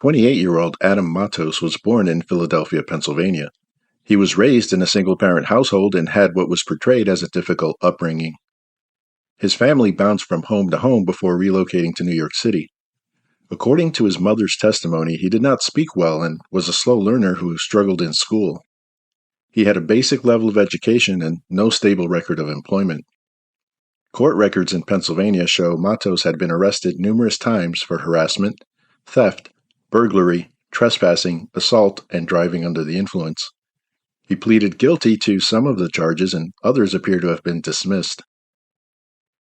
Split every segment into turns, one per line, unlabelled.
28-year-old Adam Matos was born in Philadelphia, Pennsylvania. He was raised in a single-parent household and had what was portrayed as a difficult upbringing. His family bounced from home to home before relocating to New York City. According to his mother's testimony, he did not speak well and was a slow learner who struggled in school. He had a basic level of education and no stable record of employment. Court records in Pennsylvania show Matos had been arrested numerous times for harassment, theft, burglary, trespassing, assault, and driving under the influence. He pleaded guilty to some of the charges and others appear to have been dismissed.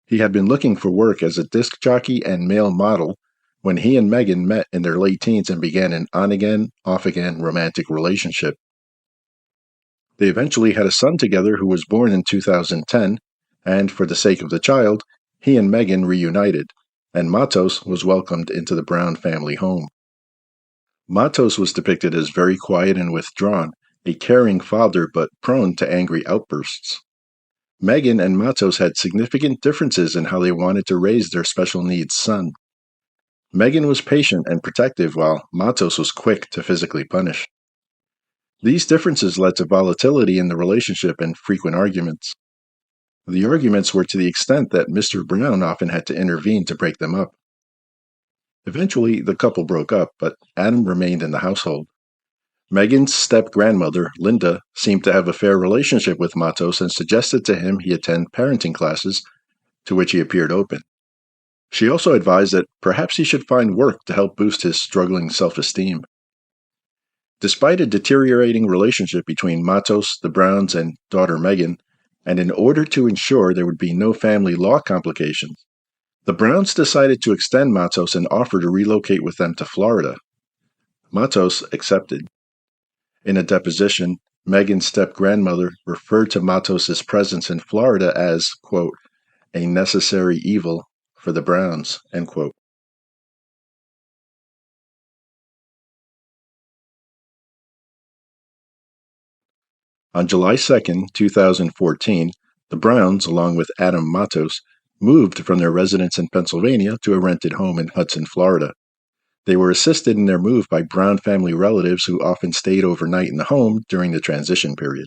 He had been looking for work as a disc jockey and male model when he and Megan met in their late teens and began an on-again, off-again romantic relationship. They eventually had a son together who was born in 2010, and for the sake of the child, he and Megan reunited, and Matos was welcomed into the Brown family home. Matos was depicted as very quiet and withdrawn, a caring father but prone to angry outbursts. Megan and Matos had significant differences in how they wanted to raise their special needs son. Megan was patient and protective while Matos was quick to physically punish. These differences led to volatility in the relationship and frequent arguments. The arguments were to the extent that Mr. Brown often had to intervene to break them up. Eventually, the couple broke up, but Adam remained in the household. Megan's step-grandmother, Linda, seemed to have a fair relationship with Matos and suggested to him he attend parenting classes, to which he appeared open. She also advised that perhaps he should find work to help boost his struggling self-esteem. Despite a deteriorating relationship between Matos, the Browns, and daughter Megan, and in order to ensure there would be no family law complications, the Browns decided to extend Matos an offer to relocate with them to Florida. Matos accepted. In a deposition, Megan's step-grandmother referred to Matos' presence in Florida as, quote, a necessary evil for the Browns, end quote. On July 2, 2014, the Browns, along with Adam Matos, moved from their residence in Pennsylvania to a rented home in Hudson, Florida. They were assisted in their move by Brown family relatives who often stayed overnight in the home during the transition period.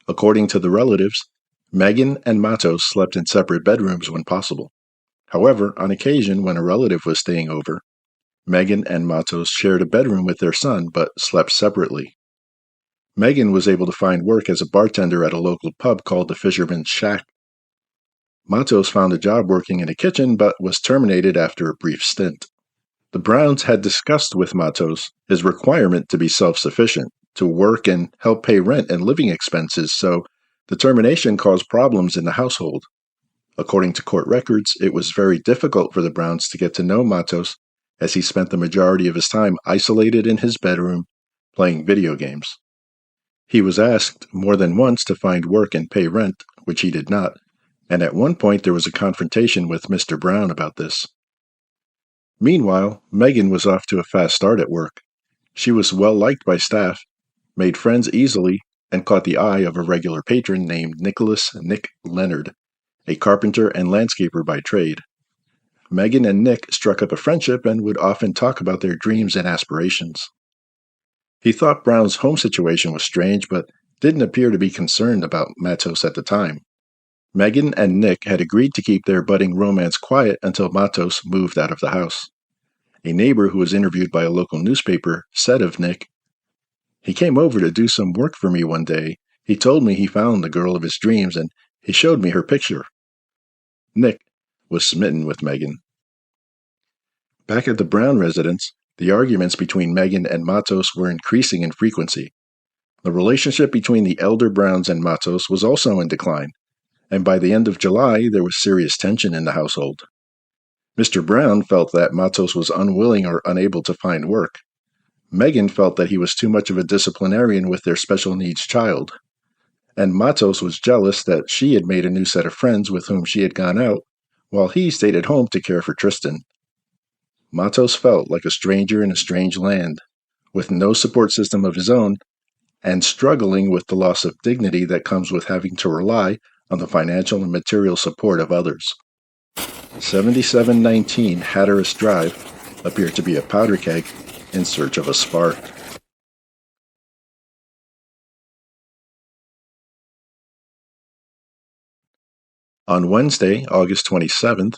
According to the relatives, Megan and Matos slept in separate bedrooms when possible. However, on occasion when a relative was staying over, Megan and Matos shared a bedroom with their son but slept separately. Megan was able to find work as a bartender at a local pub called the Fisherman's Shack. Matos found a job working in a kitchen but was terminated after a brief stint. The Browns had discussed with Matos his requirement to be self-sufficient, to work and help pay rent and living expenses, so the termination caused problems in the household. According to court records, it was very difficult for the Browns to get to know Matos, as he spent the majority of his time isolated in his bedroom, playing video games. He was asked more than once to find work and pay rent, which he did not, and at one point there was a confrontation with Mr. Brown about this. Meanwhile, Megan was off to a fast start at work. She was well liked by staff, made friends easily, and caught the eye of a regular patron named Nick Leonard, a carpenter and landscaper by trade. Megan and Nick struck up a friendship and would often talk about their dreams and aspirations. He thought Brown's home situation was strange, but didn't appear to be concerned about Matos at the time. Megan and Nick had agreed to keep their budding romance quiet until Matos moved out of the house. A neighbor who was interviewed by a local newspaper said of Nick, "He came over to do some work for me one day. He told me he found the girl of his dreams and he showed me her picture." Nick was smitten with Megan. Back at the Brown residence, the arguments between Megan and Matos were increasing in frequency. The relationship between the elder Browns and Matos was also in decline, and by the end of July there was serious tension in the household. Mr. Brown felt that Matos was unwilling or unable to find work. Megan felt that he was too much of a disciplinarian with their special needs child. And Matos was jealous that she had made a new set of friends with whom she had gone out, while he stayed at home to care for Tristan. Matos felt like a stranger in a strange land, with no support system of his own, and struggling with the loss of dignity that comes with having to rely on the financial and material support of others. 7719 Hatteras Drive appeared to be a powder keg, in search of a spark. On Wednesday, August 27th,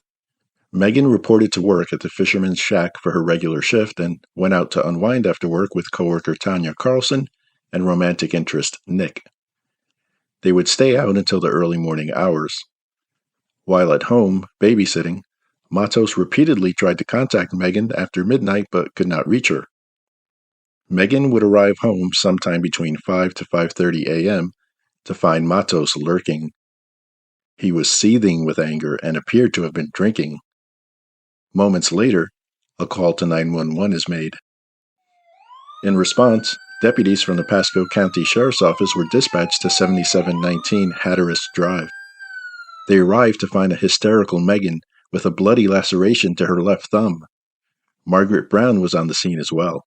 Megan reported to work at the fisherman's shack for her regular shift and went out to unwind after work with coworker Tanya Carlson and romantic interest Nick. They would stay out until the early morning hours. While at home, babysitting, Matos repeatedly tried to contact Megan after midnight but could not reach her. Megan would arrive home sometime between 5 to 5:30 a.m. to find Matos lurking. He was seething with anger and appeared to have been drinking. Moments later, a call to 911 is made. In response, deputies from the Pasco County Sheriff's Office were dispatched to 7719 Hatteras Drive. They arrived to find a hysterical Megan with a bloody laceration to her left thumb. Margaret Brown was on the scene as well.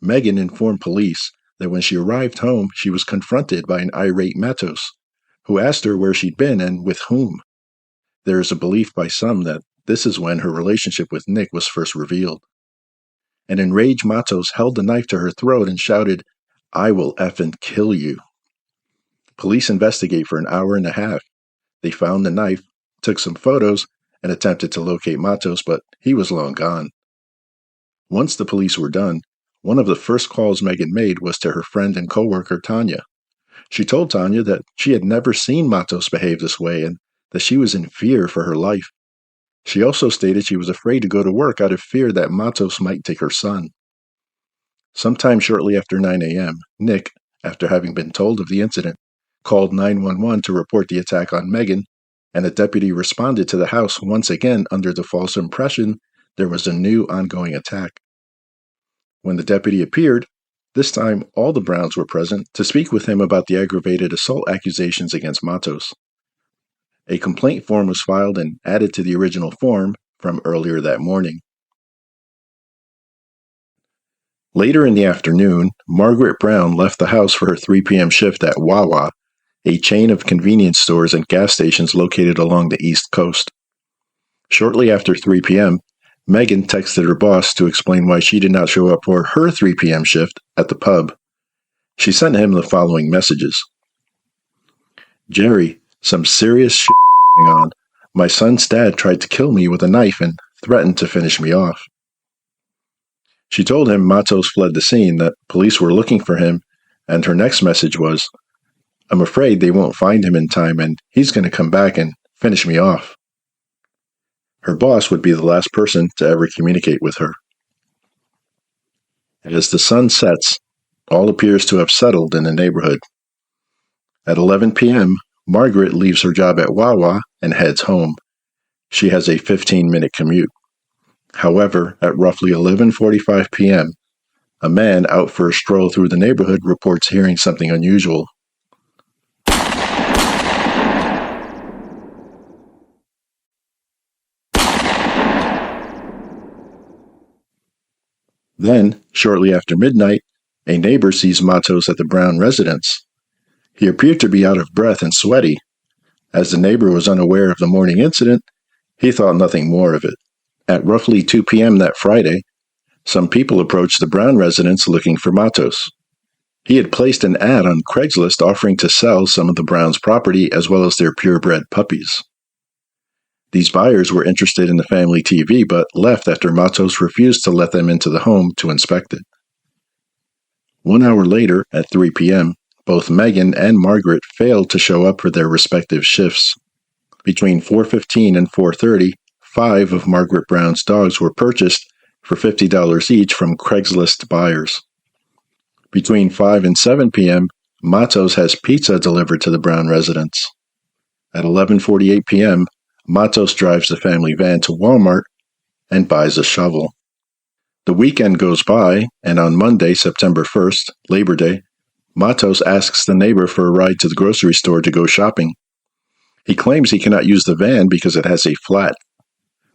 Megan informed police that when she arrived home, she was confronted by an irate Matos, who asked her where she'd been and with whom. There is a belief by some that this is when her relationship with Nick was first revealed. An enraged Matos held the knife to her throat and shouted, "I will effing kill you." Police investigate for an hour and a half. They found the knife, took some photos, and attempted to locate Matos, but he was long gone. Once the police were done, one of the first calls Megan made was to her friend and coworker Tanya. She told Tanya that she had never seen Matos behave this way and that she was in fear for her life. She also stated she was afraid to go to work out of fear that Matos might take her son. Sometime shortly after 9 a.m., Nick, after having been told of the incident, called 911 to report the attack on Megan, and a deputy responded to the house once again under the false impression there was a new ongoing attack. When the deputy appeared, this time all the Browns were present to speak with him about the aggravated assault accusations against Matos. A complaint form was filed and added to the original form from earlier that morning. Later in the afternoon, Margaret Brown left the house for her 3 p.m. shift at Wawa, a chain of convenience stores and gas stations located along the East Coast. Shortly after 3 p.m., Megan texted her boss to explain why she did not show up for her 3 p.m. shift at the pub. She sent him the following messages. "Jerry, some serious shit going on. My son's dad tried to kill me with a knife and threatened to finish me off." She told him Matos fled the scene, that police were looking for him, and her next message was, "I'm afraid they won't find him in time and he's going to come back and finish me off." Her boss would be the last person to ever communicate with her. As the sun sets, all appears to have settled in the neighborhood. At 11 p.m., Margaret leaves her job at Wawa and heads home. She has a 15-minute commute. However, at roughly 11:45 p.m., a man out for a stroll through the neighborhood reports hearing something unusual. Then, shortly after midnight, a neighbor sees Matos at the Brown residence. He appeared to be out of breath and sweaty. As the neighbor was unaware of the morning incident, he thought nothing more of it. At roughly 2 p.m. that Friday, some people approached the Brown residence looking for Matos. He had placed an ad on Craigslist offering to sell some of the Browns' property as well as their purebred puppies. These buyers were interested in the family TV but left after Matos refused to let them into the home to inspect it. 1 hour later, at 3 p.m., both Megan and Margaret failed to show up for their respective shifts. Between 4:15 and 4:30, 5 of Margaret Brown's dogs were purchased for $50 each from Craigslist buyers. Between 5 and 7 p.m., Matos has pizza delivered to the Brown residence. At 11:48 p.m., Matos drives the family van to Walmart and buys a shovel. The weekend goes by, and on Monday, September 1st, Labor Day, Matos asks the neighbor for a ride to the grocery store to go shopping. He claims he cannot use the van because it has a flat.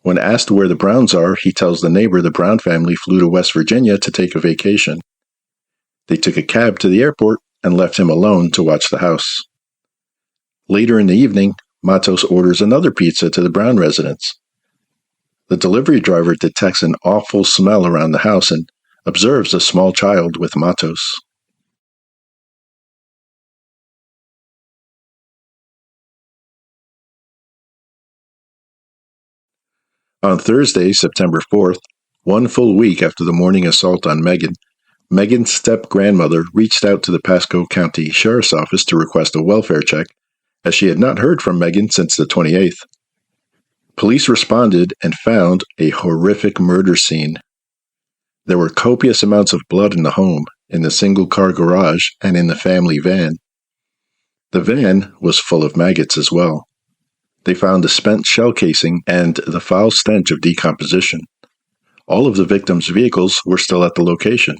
When asked where the Browns are, he tells the neighbor the Brown family flew to West Virginia to take a vacation. They took a cab to the airport and left him alone to watch the house. Later in the evening, Matos orders another pizza to the Brown residence. The delivery driver detects an awful smell around the house and observes a small child with Matos. On Thursday, September 4th, one full week after the morning assault on Megan, Megan's step-grandmother reached out to the Pasco County Sheriff's Office to request a welfare check, as she had not heard from Megan since the 28th. Police responded and found a horrific murder scene. There were copious amounts of blood in the home, in the single-car garage, and in the family van. The van was full of maggots as well. They found a spent shell casing and the foul stench of decomposition. All of the victims' vehicles were still at the location.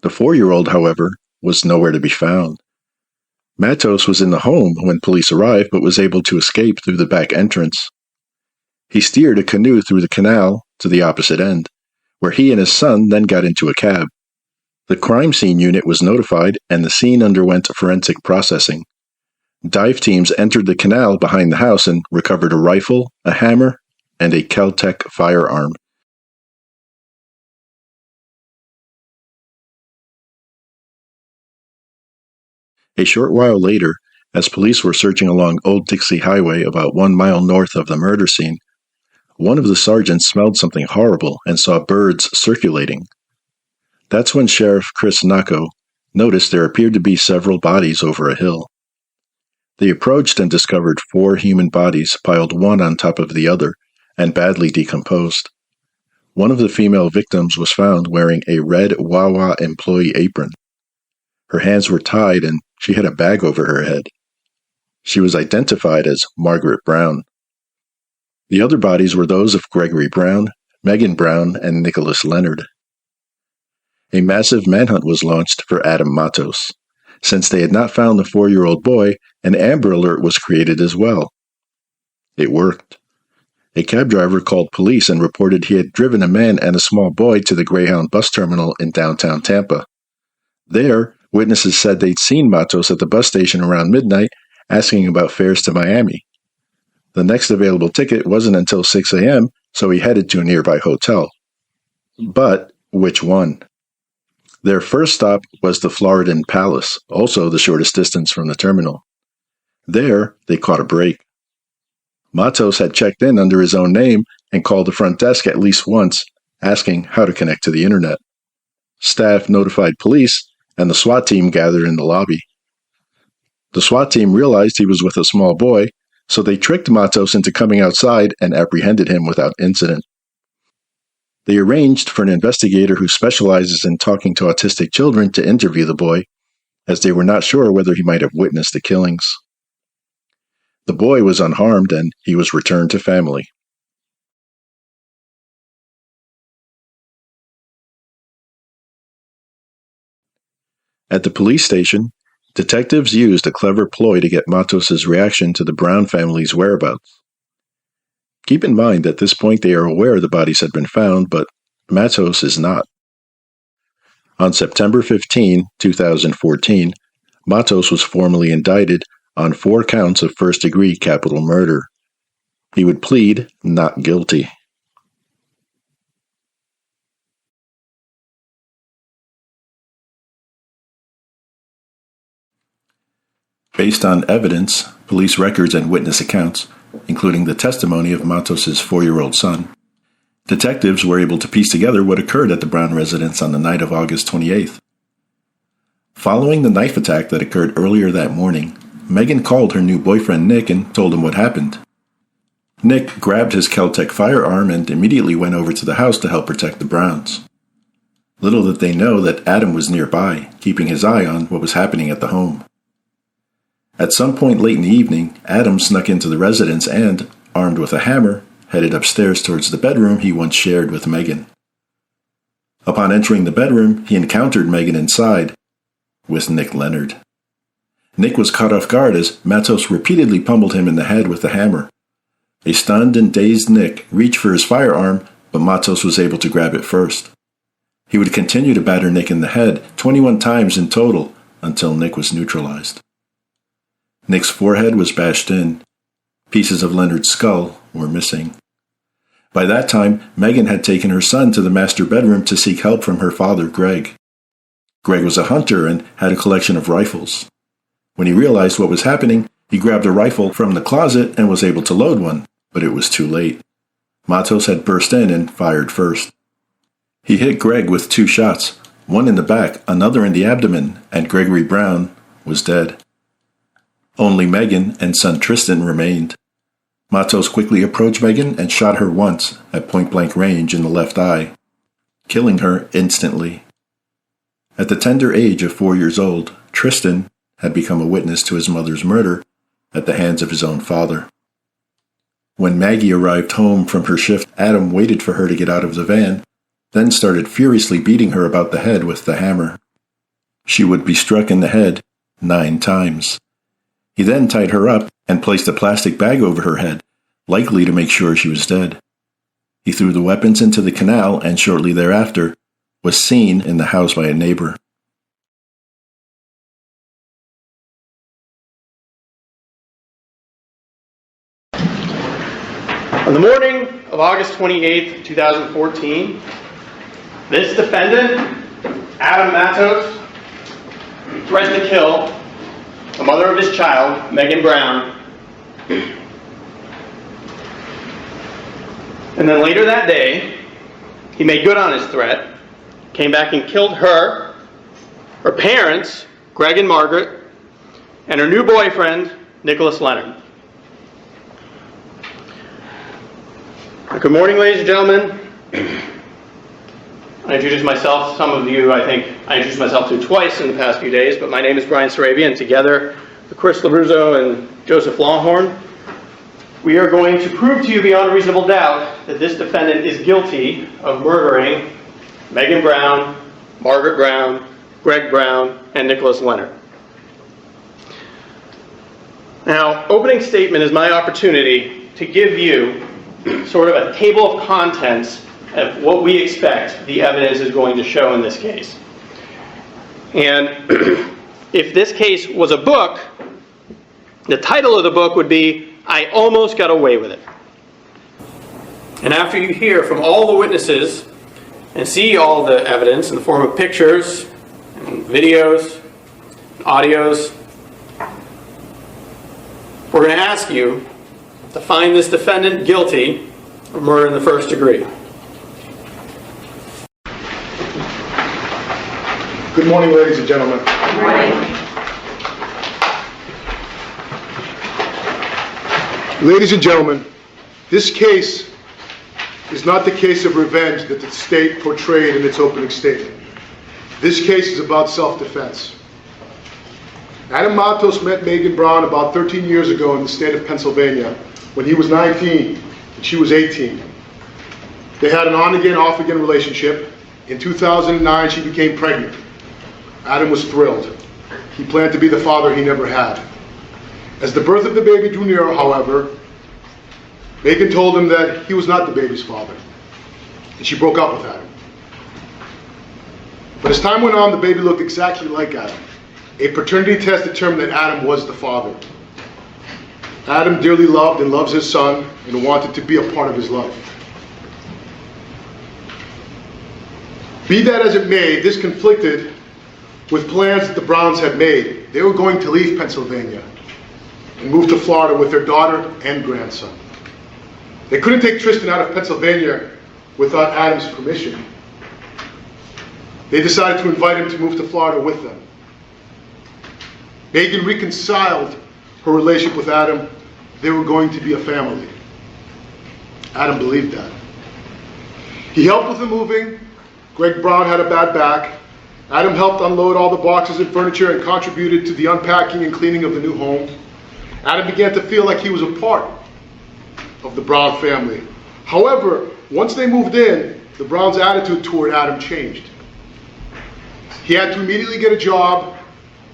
The 4-year-old, however, was nowhere to be found. Matos was in the home when police arrived, but was able to escape through the back entrance. He steered a canoe through the canal to the opposite end, where he and his son then got into a cab. The crime scene unit was notified, and the scene underwent forensic processing. Dive teams entered the canal behind the house and recovered a rifle, a hammer, and a Kel-Tec firearm. A short while later, as police were searching along Old Dixie Highway about 1 mile north of the murder scene, one of the sergeants smelled something horrible and saw birds circulating. That's when Sheriff Chris Nacco noticed there appeared to be several bodies over a hill. They approached and discovered 4 human bodies piled one on top of the other and badly decomposed. One of the female victims was found wearing a red Wawa employee apron. Her hands were tied and she had a bag over her head. She was identified as Margaret Brown. The other bodies were those of Gregory Brown, Megan Brown, and Nicholas Leonard. A massive manhunt was launched for Adam Matos. Since they had not found the 4-year-old boy, an Amber Alert was created as well. It worked. A cab driver called police and reported he had driven a man and a small boy to the Greyhound bus terminal in downtown Tampa. There, witnesses said they'd seen Matos at the bus station around midnight, asking about fares to Miami. The next available ticket wasn't until 6 a.m., so he headed to a nearby hotel. But which one? Their first stop was the Floridan Palace, also the shortest distance from the terminal. There, they caught a break. Matos had checked in under his own name and called the front desk at least once, asking how to connect to the internet. Staff notified police, and the SWAT team gathered in the lobby. The SWAT team realized he was with a small boy, so they tricked Matos into coming outside and apprehended him without incident. They arranged for an investigator who specializes in talking to autistic children to interview the boy, as they were not sure whether he might have witnessed the killings. The boy was unharmed and he was returned to family. At the police station, detectives used a clever ploy to get Matos' reaction to the Brown family's whereabouts. Keep in mind at this point they are aware the bodies had been found, but Matos is not. On September 15, 2014, Matos was formally indicted on 4 counts of first-degree capital murder. He would plead not guilty. Based on evidence, police records, and witness accounts, including the testimony of Matos' 4-year-old son, detectives were able to piece together what occurred at the Brown residence on the night of August 28th. Following the knife attack that occurred earlier that morning, Megan called her new boyfriend Nick and told him what happened. Nick grabbed his Kel-Tec firearm and immediately went over to the house to help protect the Browns. Little did they know that Adam was nearby, keeping his eye on what was happening at the home. At some point late in the evening, Adam snuck into the residence and, armed with a hammer, headed upstairs towards the bedroom he once shared with Megan. Upon entering the bedroom, he encountered Megan inside, with Nick Leonard. Nick was caught off guard as Matos repeatedly pummeled him in the head with the hammer. A stunned and dazed Nick reached for his firearm, but Matos was able to grab it first. He would continue to batter Nick in the head 21 times in total until Nick was neutralized. Nick's forehead was bashed in. Pieces of Leonard's skull were missing. By that time, Megan had taken her son to the master bedroom to seek help from her father, Greg. Greg was a hunter and had a collection of rifles. When he realized what was happening, he grabbed a rifle from the closet and was able to load one, but it was too late. Matos had burst in and fired first. He hit Greg with 2 shots, one in the back, another in the abdomen, and Gregory Brown was dead. Only Megan and son Tristan remained. Matos quickly approached Megan and shot her once at point-blank range in the left eye, killing her instantly. At the tender age of 4 years old, Tristan had become a witness to his mother's murder at the hands of his own father. When Maggie arrived home from her shift, Adam waited for her to get out of the van, then started furiously beating her about the head with the hammer. She would be struck in the head 9 times. He then tied her up and placed a plastic bag over her head, likely to make sure she was dead. He threw the weapons into the canal and shortly thereafter was seen in the house by a neighbor.
On the morning of August 28th, 2014, this defendant, Adam Matos, threatened to kill the mother of his child, Megan Brown. And then later that day, he made good on his threat, came back and killed her parents, Greg and Margaret, and her new boyfriend, Nicholas Leonard. Good morning, ladies and gentlemen. I introduced myself. Some of you, I think, I introduced myself to twice in the past few days, but my name is Brian Sarabia, and together with Chris LaRusso and Joseph Longhorn, we are going to prove to you beyond a reasonable doubt that this defendant is guilty of murdering Megan Brown, Margaret Brown, Greg Brown, and Nicholas Leonard. Now, opening statement is my opportunity to give you sort of a table of contents of what we expect the evidence is going to show in this case. And if this case was a book, the title of the book would be, "I Almost Got Away with It." And after you hear from all the witnesses and see all the evidence in the form of pictures, and videos, and audios, we're going to ask you to find this defendant guilty of murder in the first degree.
Good morning, ladies and gentlemen.
Good morning.
Ladies and gentlemen, this case is not the case of revenge that the state portrayed in its opening statement. This case is about self-defense. Adam Matos met Megan Brown about 13 years ago in the state of Pennsylvania when he was 19 and she was 18. They had an on-again, off-again relationship. In 2009, she became pregnant. Adam was thrilled. He planned to be the father he never had. As the birth of the baby drew near, however, Megan told him that he was not the baby's father, and she broke up with Adam. But as time went on, the baby looked exactly like Adam. A paternity test determined that Adam was the father. Adam dearly loved and loves his son and wanted to be a part of his life. Be that as it may, this conflicted with plans that the Browns had made. They were going to leave Pennsylvania and move to Florida with their daughter and grandson. They couldn't take Tristan out of Pennsylvania without Adam's permission. They decided to invite him to move to Florida with them. Megan reconciled her relationship with Adam. They were going to be a family. Adam believed that. He helped with the moving. Greg Brown had a bad back. Adam helped unload all the boxes and furniture and contributed to the unpacking and cleaning of the new home. Adam began to feel like he was a part of the Brown family. However, once they moved in, the Browns' attitude toward Adam changed. He had to immediately get a job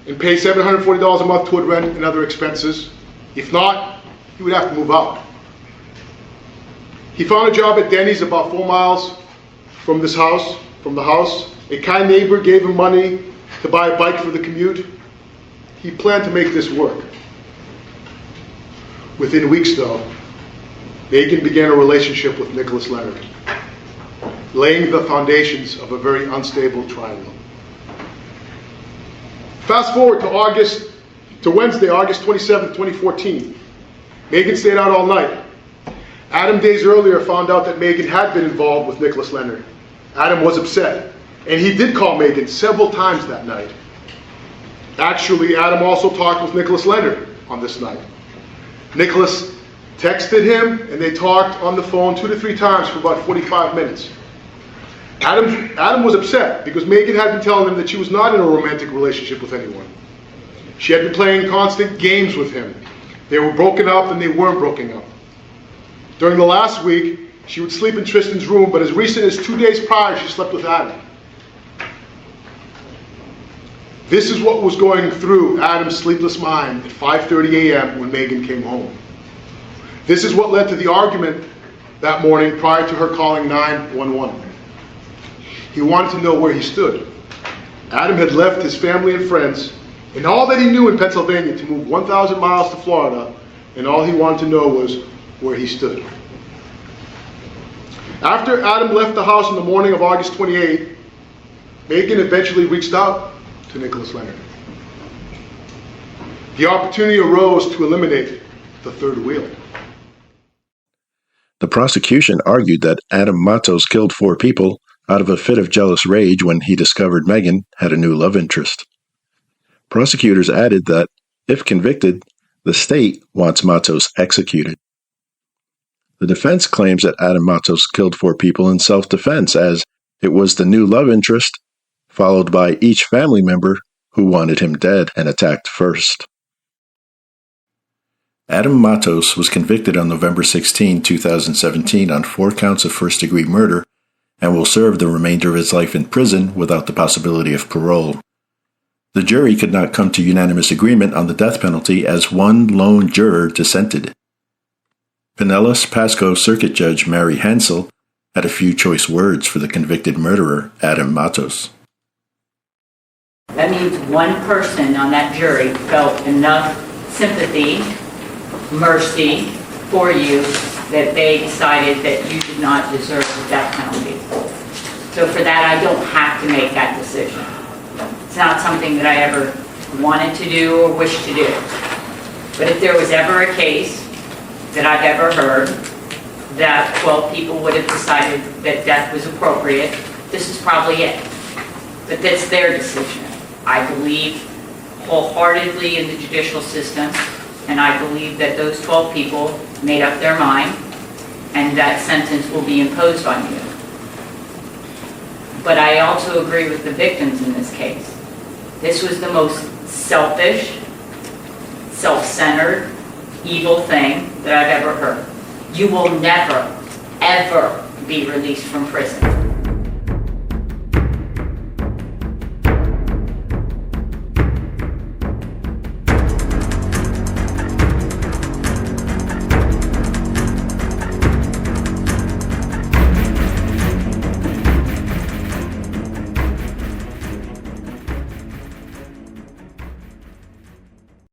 and pay $740 a month toward rent and other expenses. If not, he would have to move out. He found a job at Denny's about 4 miles from the house. A kind neighbor gave him money to buy a bike for the commute. He planned to make this work. Within weeks, though, Megan began a relationship with Nicholas Leonard, laying the foundations of a very unstable triangle. Fast forward to Wednesday, August 27, 2014. Megan stayed out all night. Adam days earlier found out that Megan had been involved with Nicholas Leonard. Adam was upset, and he did call Megan several times that night. Actually, Adam also talked with Nicholas Leonard on this night. Nicholas texted him, and they talked on the phone 2 to 3 times for about 45 minutes. Adam was upset because Megan had been telling him that she was not in a romantic relationship with anyone. She had been playing constant games with him. They were broken up and they weren't broken up. During the last week, she would sleep in Tristan's room, but as recent as 2 days prior, she slept with Adam. This is what was going through Adam's sleepless mind at 5:30 a.m. when Megan came home. This is what led to the argument that morning prior to her calling 911. He wanted to know where he stood. Adam had left his family and friends and all that he knew in Pennsylvania to move 1,000 miles to Florida, and all he wanted to know was where he stood. After Adam left the house on the morning of August 28, Megan eventually reached out to Nicholas Leonard. The opportunity arose to eliminate the third wheel.
The prosecution argued that Adam Matos killed 4 people out of a fit of jealous rage when he discovered Megan had a new love interest. Prosecutors added that, if convicted, the state wants Matos executed. The defense claims that Adam Matos killed 4 people in self-defense, as it was the new love interest, followed by each family member who wanted him dead and attacked first. Adam Matos was convicted on November 16, 2017 on 4 counts of first-degree murder and will serve the remainder of his life in prison without the possibility of parole. The jury could not come to unanimous agreement on the death penalty as one lone juror dissented. Pinellas Pasco Circuit Judge Mary Hansel had a few choice words for the convicted murderer, Adam Matos.
That means one person on that jury felt enough sympathy, mercy for you that they decided that you did not deserve the death penalty. So for that, I don't have to make that decision. It's not something that I ever wanted to do or wished to do. But if there was ever a case that I've ever heard that 12 people would have decided that death was appropriate, this is probably it. But that's their decision. I believe wholeheartedly in the judicial system, and I believe that those 12 people made up their mind, and that sentence will be imposed on you. But I also agree with the victims in this case. This was the most selfish, self-centered, evil thing that I've ever heard. You will never, ever be released from prison.